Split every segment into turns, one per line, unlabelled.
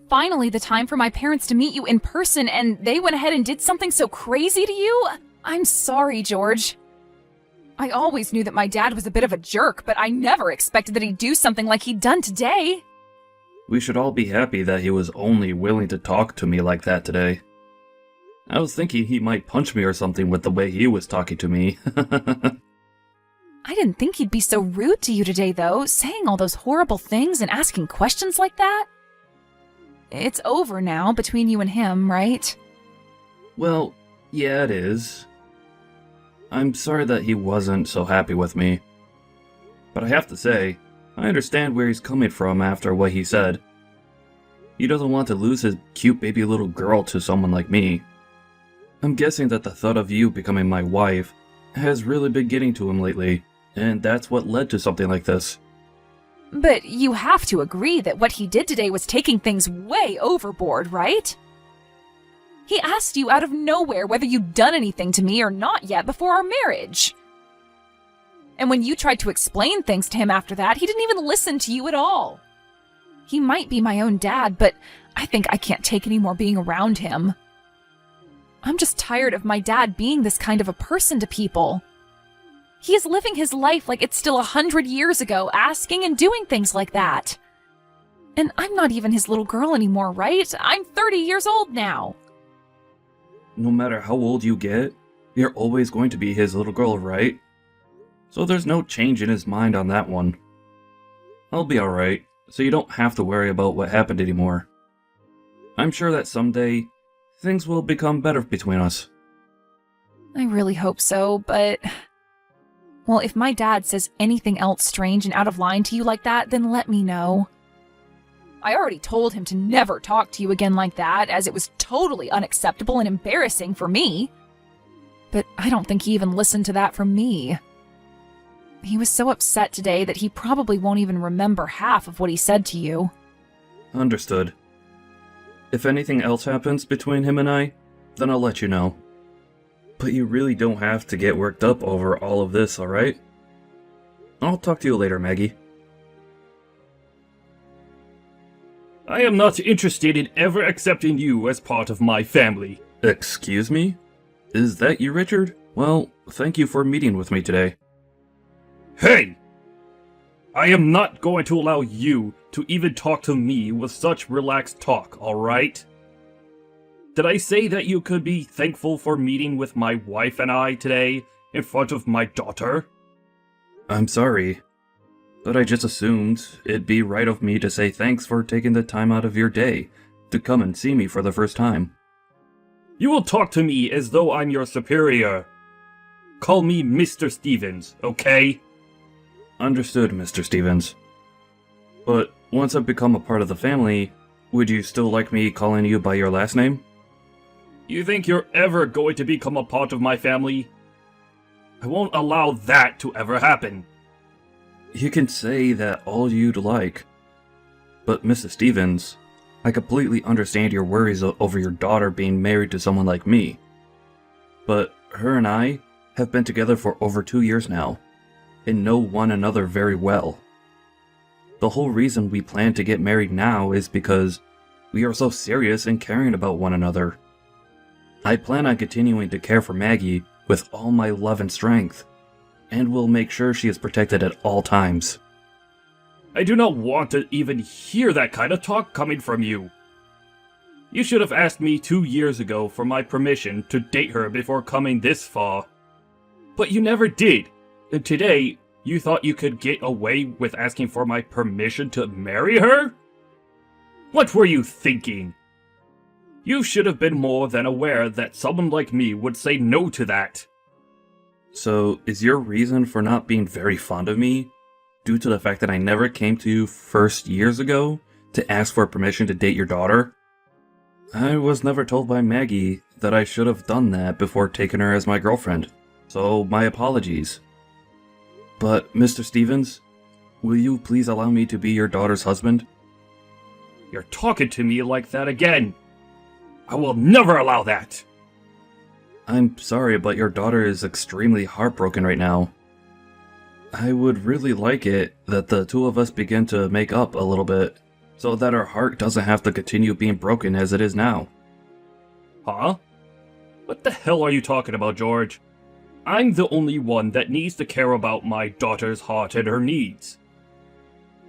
finally the time for my parents to meet you in person, and they went ahead and did something so crazy to you? I'm sorry, George. I always knew that my dad was a bit of a jerk, but I never expected that he'd do something like he'd done today.
We should all be happy that he was only willing to talk to me like that today. I was thinking he might punch me or something with the way he was talking to me.
I didn't think he'd be so rude to you today, though, saying all those horrible things and asking questions like that. It's over now between you and him, right?
Well, yeah, it is. I'm sorry that he wasn't so happy with me. But I have to say, I understand where he's coming from after what he said. He doesn't want to lose his cute baby little girl to someone like me. I'm guessing that the thought of you becoming my wife has really been getting to him lately, and that's what led to something like this.
But you have to agree that what he did today was taking things way overboard, right? He asked you out of nowhere whether you'd done anything to me or not yet before our marriage. And when you tried to explain things to him after that, he didn't even listen to you at all. He might be my own dad, but I think I can't take any more being around him. I'm just tired of my dad being this kind of a person to people. He is living his life like it's still 100 years ago, asking and doing things like that. And I'm not even his little girl anymore, right? I'm 30 years old now.
No matter how old you get, you're always going to be his little girl, right? So there's no change in his mind on that one. I'll be alright, so you don't have to worry about what happened anymore. I'm sure that someday, things will become better between us.
I really hope so, but... Well, if my dad says anything else strange and out of line to you like that, then let me know. I already told him to never talk to you again like that, as it was totally unacceptable and embarrassing for me. But I don't think he even listened to that from me. He was so upset today that he probably won't even remember half of what he said to you.
Understood. If anything else happens between him and I, then I'll let you know. But you really don't have to get worked up over all of this, alright? I'll talk to you later, Maggie.
I am not interested in ever accepting you as part of my family.
Excuse me? Is that you, Richard? Well, thank you for meeting with me today.
Hey! I am not going to allow you to even talk to me with such relaxed talk, alright? Did I say that you could be thankful for meeting with my wife and I today in front of my daughter?
I'm sorry, but I just assumed it'd be right of me to say thanks for taking the time out of your day to come and see me for the first time.
You will talk to me as though I'm your superior. Call me Mr. Stevens, okay?
Understood, Mr. Stevens. But once I've become a part of the family, would you still like me calling you by your last name?
You think you're ever going to become a part of my family? I won't allow that to ever happen.
You can say that all you'd like. But Mrs. Stevens, I completely understand your worries over your daughter being married to someone like me. But her and I have been together for over 2 years now, and know one another very well. The whole reason we plan to get married now is because we are so serious and caring about one another. I plan on continuing to care for Maggie with all my love and strength, and will make sure she is protected at all times.
I do not want to even hear that kind of talk coming from you. You should have asked me 2 years ago for my permission to date her before coming this far. But you never did, and today you thought you could get away with asking for my permission to marry her? What were you thinking? You should have been more than aware that someone like me would say no to that.
So, is your reason for not being very fond of me due to the fact that I never came to you first years ago to ask for permission to date your daughter? I was never told by Maggie that I should have done that before taking her as my girlfriend, so my apologies. But, Mr. Stevens, will you please allow me to be your daughter's husband?
You're talking to me like that again. I will never allow that.
I'm sorry, but your daughter is extremely heartbroken right now. I would really like it that the two of us begin to make up a little bit, so that our heart doesn't have to continue being broken as it is now.
Huh? What the hell are you talking about, George? I'm the only one that needs to care about my daughter's heart and her needs.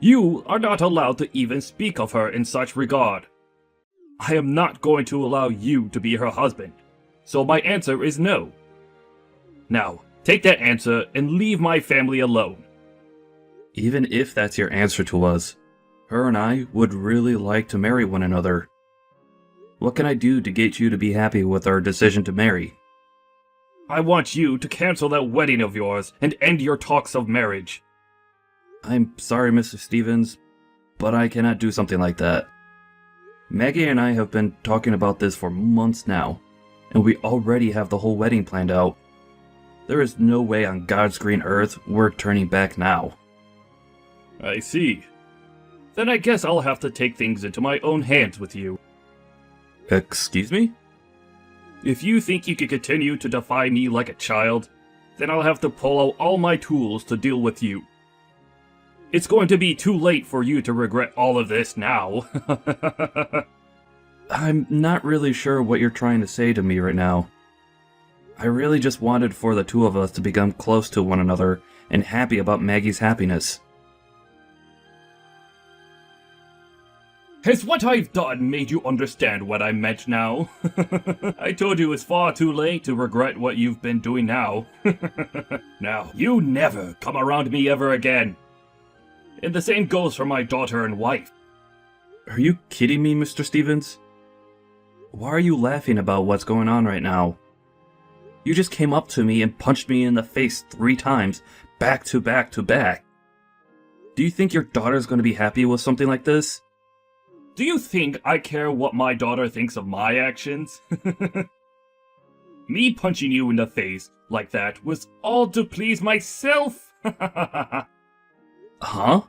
You are not allowed to even speak of her in such regard. I am not going to allow you to be her husband, so my answer is no. Now, take that answer and leave my family alone.
Even if that's your answer to us, her and I would really like to marry one another. What can I do to get you to be happy with our decision to marry?
I want you to cancel that wedding of yours and end your talks of marriage.
I'm sorry, Mr. Stevens, but I cannot do something like that. Maggie and I have been talking about this for months now, and we already have the whole wedding planned out. There is no way on God's green earth we're turning back now.
I see. Then I guess I'll have to take things into my own hands with you.
Excuse me?
If you think you can continue to defy me like a child, then I'll have to pull out all my tools to deal with you. It's going to be too late for you to regret all of this now.
I'm not really sure what you're trying to say to me right now. I really just wanted for the two of us to become close to one another and happy about Maggie's happiness.
Has what I've done made you understand what I meant now? I told you it's far too late to regret what you've been doing now. Now, you never come around me ever again. And the same goes for my daughter and wife.
Are you kidding me, Mr. Stevens? Why are you laughing about what's going on right now? You just came up to me and punched me in the face 3 times, back to back to back. Do you think your daughter's going to be happy with something like this?
Do you think I care what my daughter thinks of my actions? Me punching you in the face like that was all to please myself.
Huh?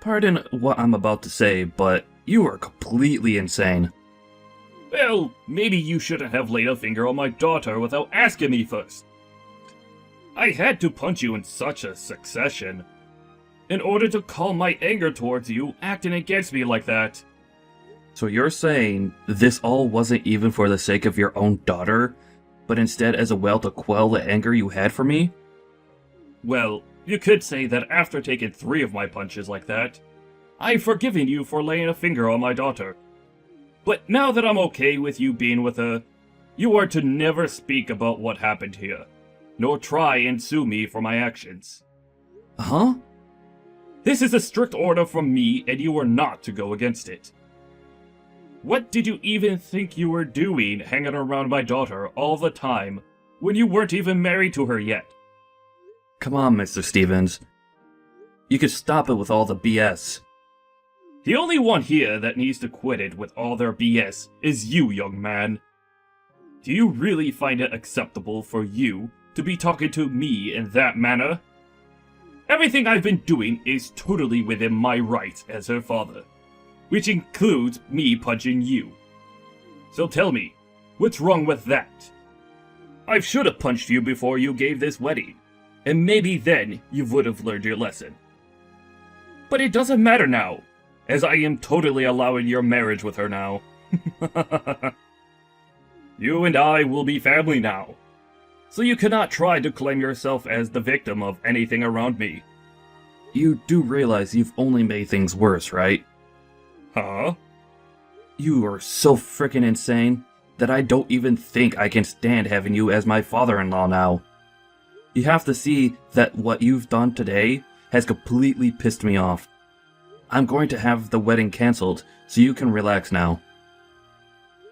Pardon what I'm about to say, but you are completely insane.
Well, maybe you shouldn't have laid a finger on my daughter without asking me first. I had to punch you in such a succession in order to calm my anger towards you acting against me like that.
So you're saying this all wasn't even for the sake of your own daughter, but instead as a way to quell the anger you had for me?
Well, you could say that after taking 3 of my punches like that, I've forgiven you for laying a finger on my daughter. But now that I'm okay with you being with her, you are to never speak about what happened here, nor try and sue me for my actions.
Huh?
This is a strict order from me, and you are not to go against it. What did you even think you were doing hanging around my daughter all the time when you weren't even married to her yet?
Come on, Mr. Stevens. You could stop it with all the BS.
The only one here that needs to quit it with all their BS is you, young man. Do you really find it acceptable for you to be talking to me in that manner? Everything I've been doing is totally within my rights as her father, which includes me punching you. So tell me, what's wrong with that? I should have punched you before you gave this wedding, and maybe then you would have learned your lesson. But it doesn't matter now, as I am totally allowing your marriage with her now. You and I will be family now. So you cannot try to claim yourself as the victim of anything around me.
You do realize you've only made things worse, right?
Huh?
You are so frickin' insane that I don't even think I can stand having you as my father-in-law now. You have to see that what you've done today has completely pissed me off. I'm going to have the wedding cancelled so you can relax now.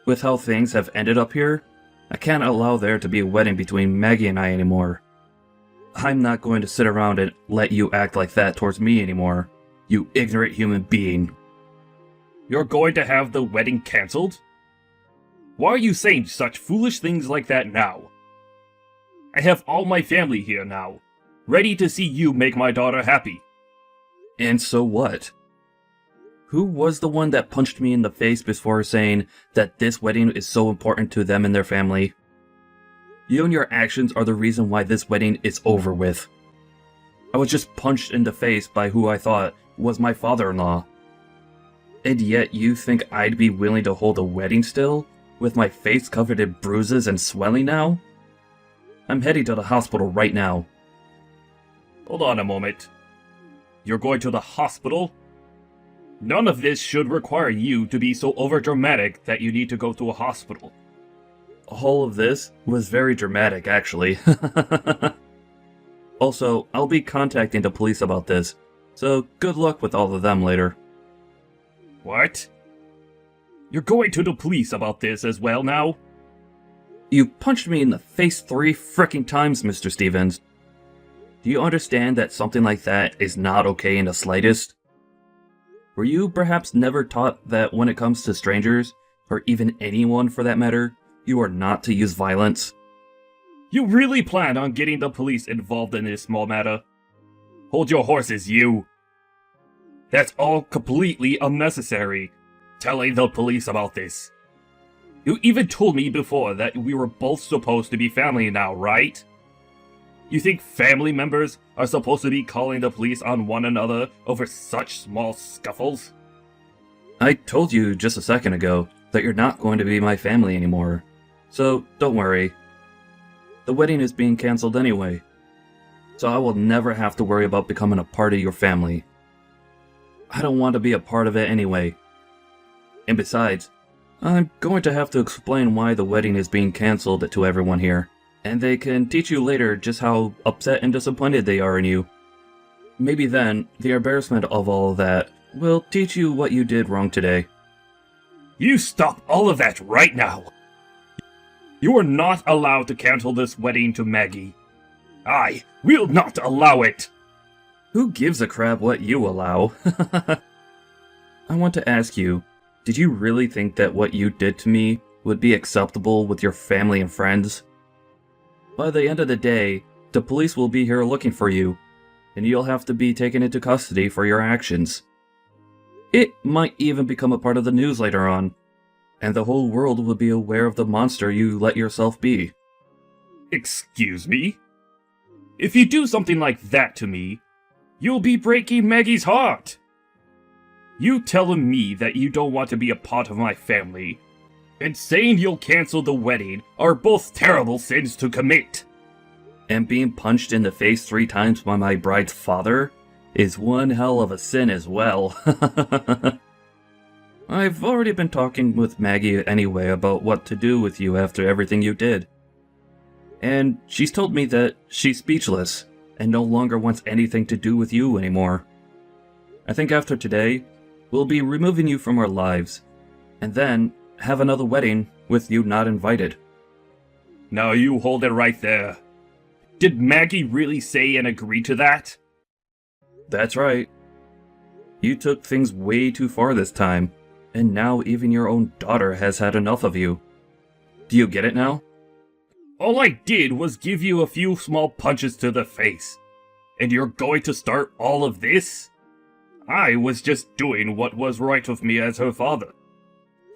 With how things have ended up here, I can't allow there to be a wedding between Maggie and I anymore. I'm not going to sit around and let you act like that towards me anymore, you ignorant human being.
You're going to have the wedding cancelled? Why are you saying such foolish things like that now? I have all my family here now, ready to see you make my daughter happy.
And so what? Who was the one that punched me in the face before saying that this wedding is so important to them and their family? You and your actions are the reason why this wedding is over with. I was just punched in the face by who I thought was my father-in-law. And yet you think I'd be willing to hold a wedding still? With my face covered in bruises and swelling now? I'm heading to the hospital right now.
Hold on a moment. You're going to the hospital? None of this should require you to be so overdramatic that you need to go to a hospital.
All of this was very dramatic, actually. Also, I'll be contacting the police about this, so good luck with all of them later.
What? You're going to the police about this as well now?
You punched me in the face 3 frickin' times, Mr. Stevens. Do you understand that something like that is not okay in the slightest? Were you perhaps never taught that when it comes to strangers, or even anyone for that matter, you are not to use violence?
You really plan on getting the police involved in this small matter? Hold your horses, you! That's all completely unnecessary, telling the police about this. You even told me before that we were both supposed to be family now, right? You think family members are supposed to be calling the police on one another over such small scuffles?
I told you just a second ago that you're not going to be my family anymore, so don't worry. The wedding is being cancelled anyway, so I will never have to worry about becoming a part of your family. I don't want to be a part of it anyway. And besides, I'm going to have to explain why the wedding is being cancelled to everyone here, and they can teach you later just how upset and disappointed they are in you. Maybe then, the embarrassment of all that will teach you what you did wrong today.
You stop all of that right now! You are not allowed to cancel this wedding to Maggie. I will not allow it!
Who gives a crap what you allow? I want to ask you, did you really think that what you did to me would be acceptable with your family and friends? By the end of the day, the police will be here looking for you, and you'll have to be taken into custody for your actions. It might even become a part of the news later on, and the whole world will be aware of the monster you let yourself be.
Excuse me? If you do something like that to me, you'll be breaking Maggie's heart! You telling me that you don't want to be a part of my family, and saying you'll cancel the wedding are both terrible sins to commit.
And being punched in the face 3 times by my bride's father is one hell of a sin as well. I've already been talking with Maggie anyway about what to do with you after everything you did. And she's told me that she's speechless and no longer wants anything to do with you anymore. I think after today, we'll be removing you from our lives, and then have another wedding with you not invited.
Now you hold it right there. Did Maggie really say and agree to that?
That's right. You took things way too far this time, and now even your own daughter has had enough of you. Do you get it now?
All I did was give you a few small punches to the face. And you're going to start all of this? I was just doing what was right of me as her father.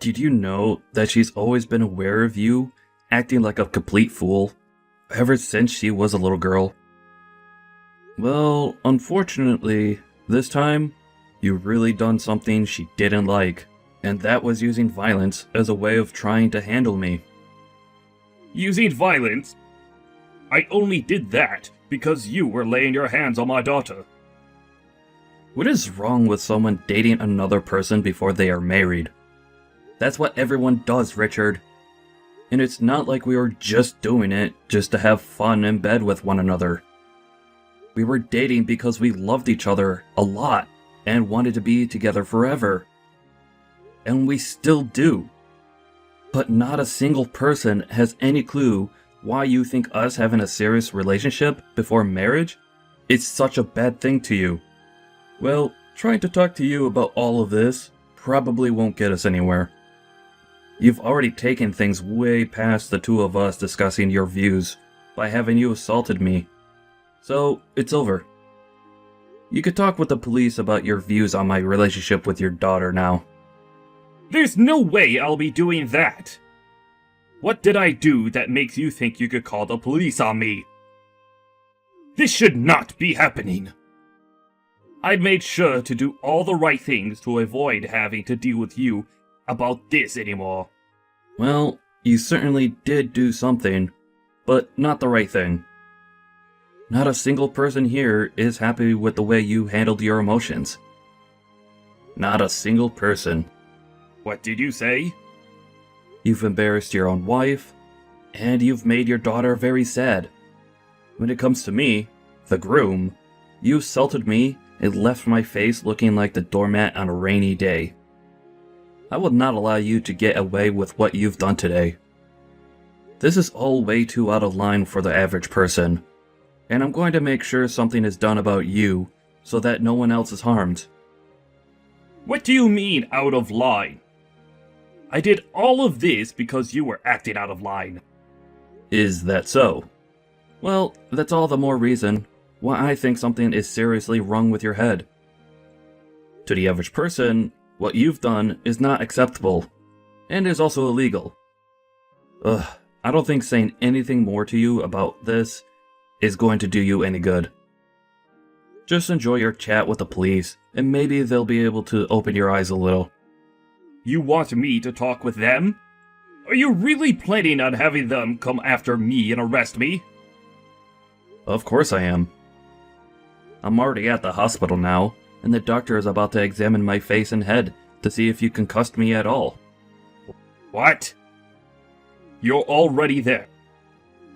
Did you know that she's always been aware of you acting like a complete fool, ever since she was a little girl? Well, unfortunately, this time, you really done something she didn't like, and that was using violence as a way of trying to handle me.
Using violence? I only did that because you were laying your hands on my daughter.
What is wrong with someone dating another person before they are married? That's what everyone does, Richard. And it's not like we were just doing it just to have fun in bed with one another. We were dating because we loved each other a lot and wanted to be together forever. And we still do. But not a single person has any clue why you think us having a serious relationship before marriage is such a bad thing to you. Well, trying to talk to you about all of this probably won't get us anywhere. You've already taken things way past the two of us discussing your views by having you assaulted me. So, it's over. You could talk with the police about your views on my relationship with your daughter now.
There's no way I'll be doing that. What did I do that makes you think you could call the police on me? This should not be happening. I made sure to do all the right things to avoid having to deal with you about this anymore.
Well, you certainly did do something, but not the right thing. Not a single person here is happy with the way you handled your emotions. Not a single person.
What did you say?
You've embarrassed your own wife, and you've made your daughter very sad. When it comes to me, the groom, you assaulted me and left my face looking like the doormat on a rainy day. I will not allow you to get away with what you've done today. This is all way too out of line for the average person, and I'm going to make sure something is done about you so that no one else is harmed.
What do you mean, out of line? I did all of this because you were acting out of line.
Is that so? Well, that's all the more reason why I think something is seriously wrong with your head. To the average person, what you've done is not acceptable, and is also illegal. I don't think saying anything more to you about this is going to do you any good. Just enjoy your chat with the police, and maybe they'll be able to open your eyes a little.
You want me to talk with them? Are you really planning on having them come after me and arrest me?
Of course I am. I'm already at the hospital now, and the doctor is about to examine my face and head to see if you concussed me at all.
What? You're already there.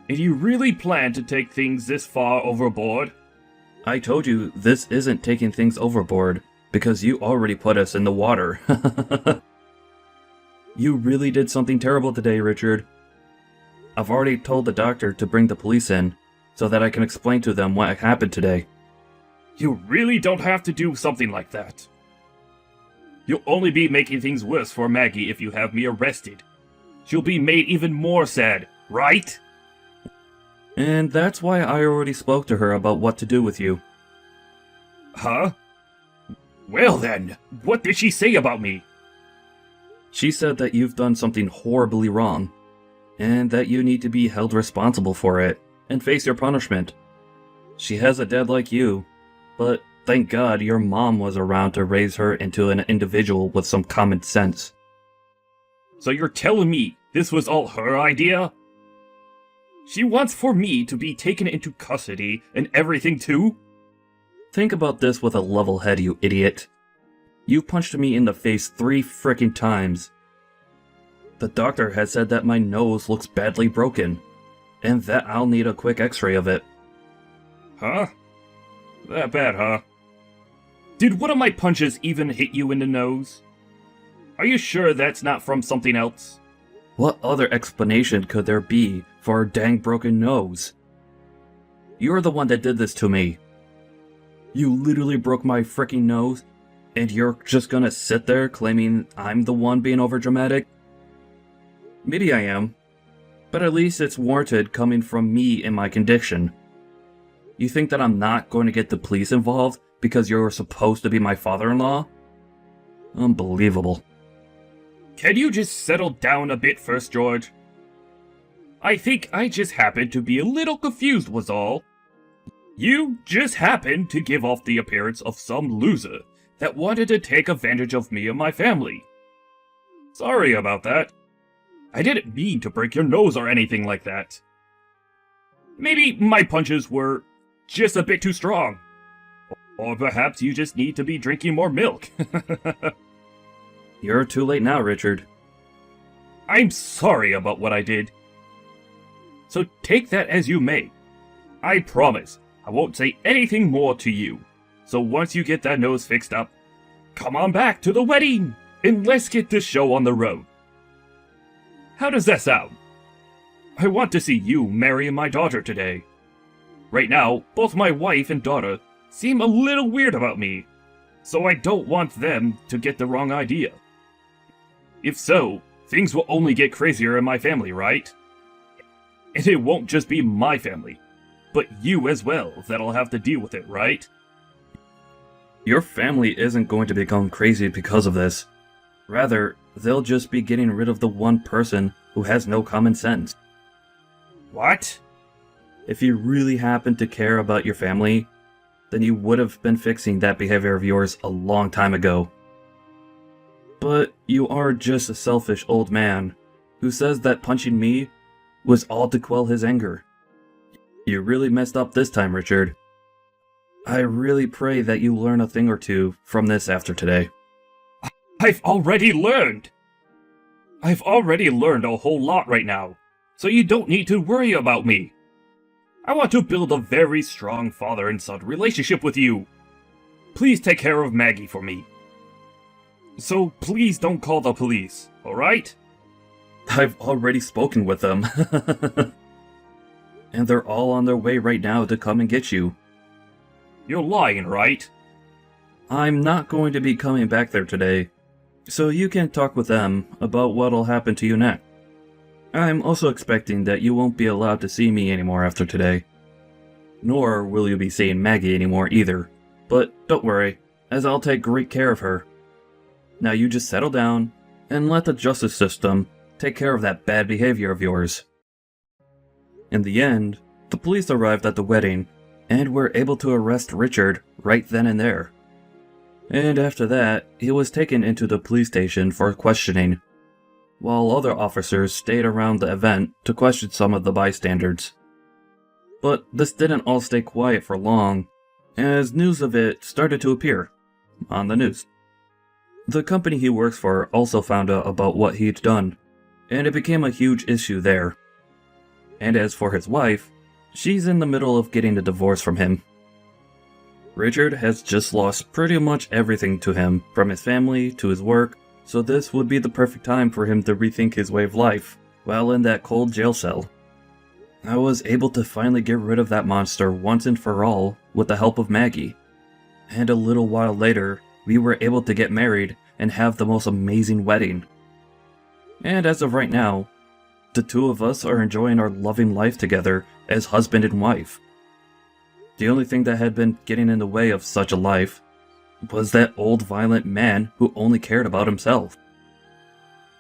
And you really plan to take things this far overboard?
I told you this isn't taking things overboard, because you already put us in the water. You really did something terrible today, Richard. I've already told the doctor to bring the police in, so that I can explain to them what happened today.
You really don't have to do something like that. You'll only be making things worse for Maggie if you have me arrested. She'll be made even more sad, right?
And that's why I already spoke to her about what to do with you.
Huh? Well then, what did she say about me?
She said that you've done something horribly wrong, and that you need to be held responsible for it, and face your punishment. She has a dad like you, but thank God your mom was around to raise her into an individual with some common sense.
So you're telling me this was all her idea? She wants for me to be taken into custody and everything too?
Think about this with a level head, you idiot. You punched me in the face 3 frickin' times. The doctor has said that my nose looks badly broken, and that I'll need a quick x-ray of it.
Huh? That bad, huh? Did one of my punches even hit you in the nose? Are you sure that's not from something else?
What other explanation could there be for a dang broken nose? You're the one that did this to me. You literally broke my frickin' nose, and you're just gonna sit there claiming I'm the one being overdramatic? Maybe I am, but at least it's warranted coming from me in my condition. You think that I'm not going to get the police involved because you're supposed to be my father-in-law? Unbelievable.
Can you just settle down a bit first, George? I think I just happened to be a little confused was all. You just happened to give off the appearance of some loser that wanted to take advantage of me and my family. Sorry about that. I didn't mean to break your nose or anything like that. Maybe my punches were just a bit too strong. Or perhaps you just need to be drinking more milk.
You're too late now, Richard.
I'm sorry about what I did. So take that as you may. I promise I won't say anything more to you. So once you get that nose fixed up, come on back to the wedding and let's get this show on the road. How does that sound? I want to see you marrying my daughter today. Right now, both my wife and daughter seem a little weird about me, so I don't want them to get the wrong idea. If so, things will only get crazier in my family, right? And it won't just be my family, but you as well that'll have to deal with it, right?
Your family isn't going to become crazy because of this. Rather, they'll just be getting rid of the one person who has no common sense.
What?
If you really happen to care about your family, then you would have been fixing that behavior of yours a long time ago. But you are just a selfish old man who says that punching me was all to quell his anger. You really messed up this time, Richard. I really pray that you learn a thing or two from this after today.
I've already learned! I've already learned a whole lot right now, so you don't need to worry about me. I want to build a very strong father and son relationship with you. Please take care of Maggie for me. So please don't call the police, alright?
I've already spoken with them. And they're all on their way right now to come and get you.
You're lying, right?
I'm not going to be coming back there today, so you can talk with them about what'll happen to you next. I'm also expecting that you won't be allowed to see me anymore after today. Nor will you be seeing Maggie anymore either. But don't worry, as I'll take great care of her. Now you just settle down, and let the justice system take care of that bad behavior of yours. In the end, the police arrived at the wedding, and were able to arrest Richard right then and there. And after that, he was taken into the police station for questioning, while other officers stayed around the event to question some of the bystanders. But this didn't all stay quiet for long, as news of it started to appear on the news. The company he works for also found out about what he'd done, and it became a huge issue there. And as for his wife, she's in the middle of getting a divorce from him. Richard has just lost pretty much everything to him, from his family to his work, so this would be the perfect time for him to rethink his way of life, while in that cold jail cell. I was able to finally get rid of that monster once and for all with the help of Maggie. And a little while later, we were able to get married and have the most amazing wedding. And as of right now, the two of us are enjoying our loving life together as husband and wife. The only thing that had been getting in the way of such a life was that old violent man who only cared about himself.